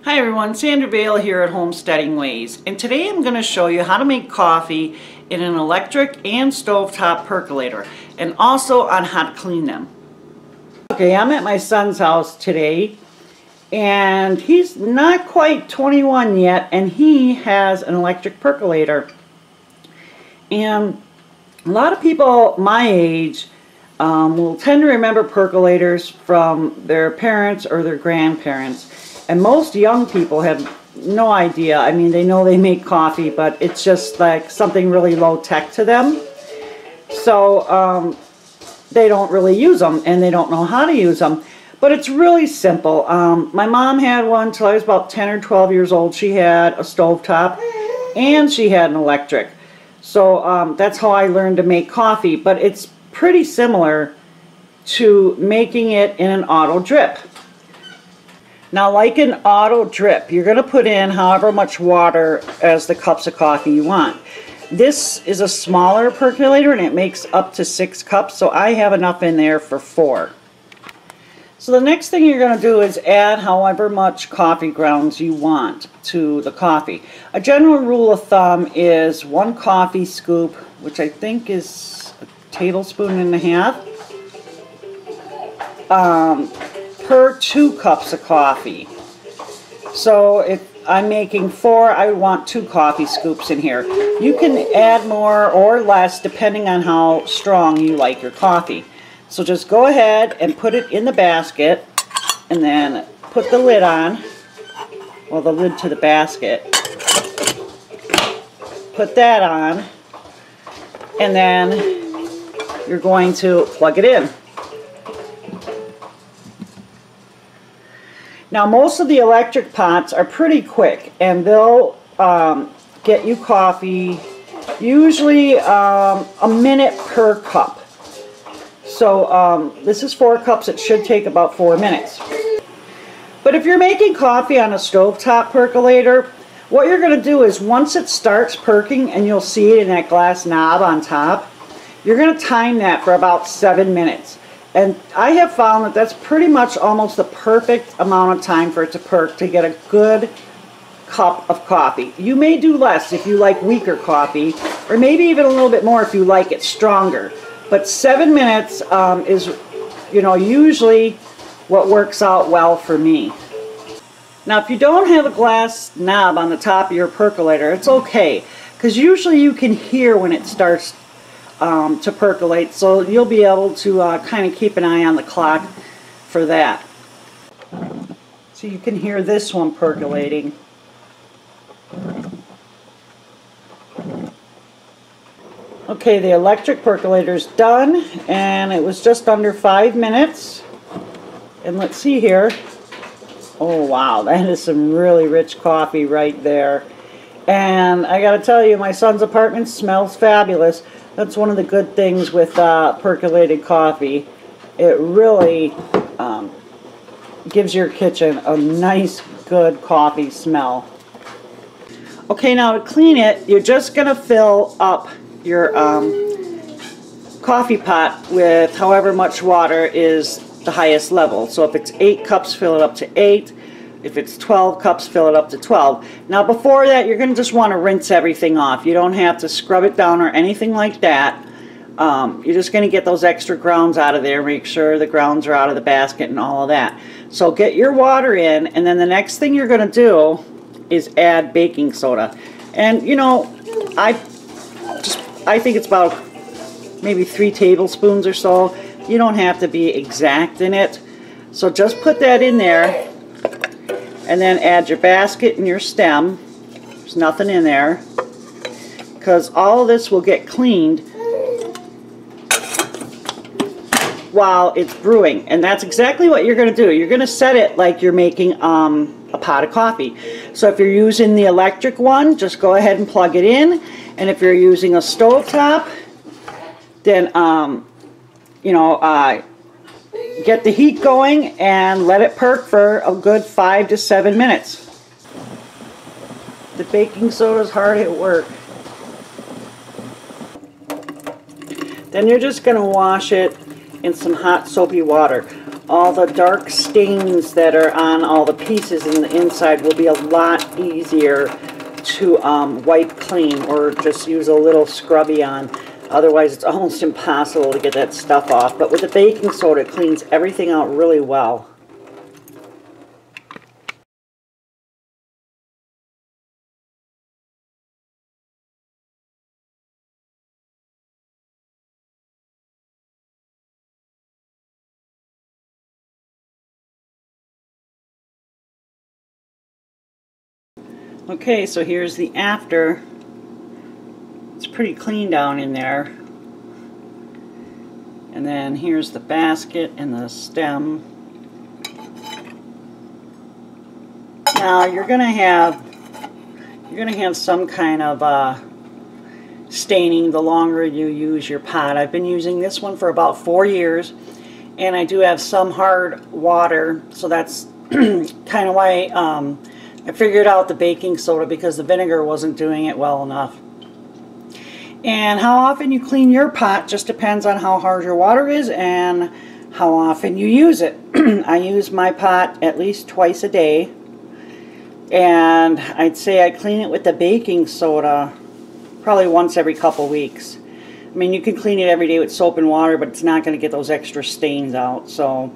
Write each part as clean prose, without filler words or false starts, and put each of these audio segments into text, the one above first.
Hi everyone, Sandra Bale here at Homesteading Ways, and today I'm going to show you how to make coffee in an electric and stovetop percolator, and also on how to clean them. Okay, I'm at my son's house today, and he's not quite 21 yet, and he has an electric percolator. And a lot of people my age will tend to remember percolators from their parents or their grandparents. And most young people have no idea. I mean, they know they make coffee, but it's just like something really low tech to them. So they don't really use them, and they don't know how to use them. But it's really simple. My mom had one till I was about 10 or 12 years old. She had a stovetop, and she had an electric. So that's how I learned to make coffee. But it's pretty similar to making it in an auto drip. Now, like an auto drip, you're going to put in however much water as the cups of coffee you want. This is a smaller percolator, and it makes up to 6 cups, so I have enough in there for 4. So the next thing you're going to do is add however much coffee grounds you want to the coffee. A general rule of thumb is 1 coffee scoop, which I think is a tablespoon and a half, per 2 cups of coffee. So if I'm making 4, I would want 2 coffee scoops in here. You can add more or less depending on how strong you like your coffee. So just go ahead and put it in the basket, and then put the lid on, well, the lid to the basket. Put that on, and then you're going to plug it in. Now, most of the electric pots are pretty quick, and they'll get you coffee usually a minute per cup. So this is 4 cups. It should take about 4 minutes. But if you're making coffee on a stovetop percolator, what you're going to do is once it starts perking, and you'll see it in that glass knob on top, you're going to time that for about 7 minutes. And I have found that that's pretty much almost the perfect amount of time for it to perk to get a good cup of coffee. You may do less if you like weaker coffee, or maybe even a little bit more if you like it stronger. But 7 minutes is, usually what works out well for me. Now, if you don't have a glass knob on the top of your percolator, it's okay, because usually you can hear when it starts to percolate, so you'll be able to kind of keep an eye on the clock for that. So you can hear this one percolating. Okay, the electric percolator's done, and it was just under 5 minutes. And let's see here. Oh wow, that is some really rich coffee right there. And I gotta tell you, my son's apartment smells fabulous. That's one of the good things with percolated coffee. It really gives your kitchen a nice, good coffee smell. Okay, now to clean it, you're just going to fill up your coffee pot with however much water is the highest level. So if it's 8 cups, fill it up to 8. If it's 12 cups, fill it up to 12. Now before that, you're going to just want to rinse everything off. You don't have to scrub it down or anything like that. You're just going to get those extra grounds out of there. Make sure the grounds are out of the basket and all of that. So get your water in, and then the next thing you're going to do is add baking soda. And I think it's about maybe 3 tablespoons or so. You don't have to be exact in it. So just put that in there. And then add your basket and your stem. There's nothing in there, because all of this will get cleaned while it's brewing. And that's exactly what you're going to do. You're going to set it like you're making a pot of coffee. So if you're using the electric one, just go ahead and plug it in. And if you're using a stovetop, then get the heat going and let it perk for a good 5 to 7 minutes. The baking soda is hard at work. Then you're just going to wash it in some hot soapy water. all the dark stains that are on all the pieces in the inside will be a lot easier to wipe clean, or just use a little scrubby on. Otherwise it's almost impossible to get that stuff off. But with the baking soda, it cleans everything out really well. Okay, so here's the after. It's pretty clean down in there. And then here's the basket and the stem. Now you're gonna have some kind of staining the longer you use your pot. I've been using this one for about 4 years, and I do have some hard water, so that's kind of why I figured out the baking soda, because the vinegar wasn't doing it well enough. And how often you clean your pot just depends on how hard your water is and how often you use it. I use my pot at least twice a day, and I'd say I clean it with the baking soda probably once every couple weeks. I mean, you can clean it every day with soap and water, but it's not going to get those extra stains out. So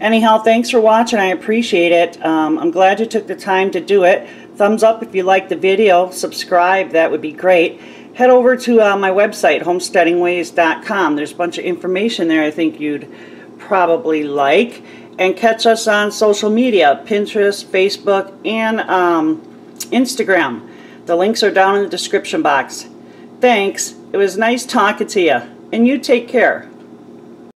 anyhow, thanks for watching. I appreciate it. I'm glad you took the time to do it. Thumbs up if you liked the video. Subscribe, that would be great. Head over to my website, homesteadingways.com. There's a bunch of information there I think you'd probably like. And catch us on social media, Pinterest, Facebook, and Instagram. The links are down in the description box. Thanks. It was nice talking to you. And you take care.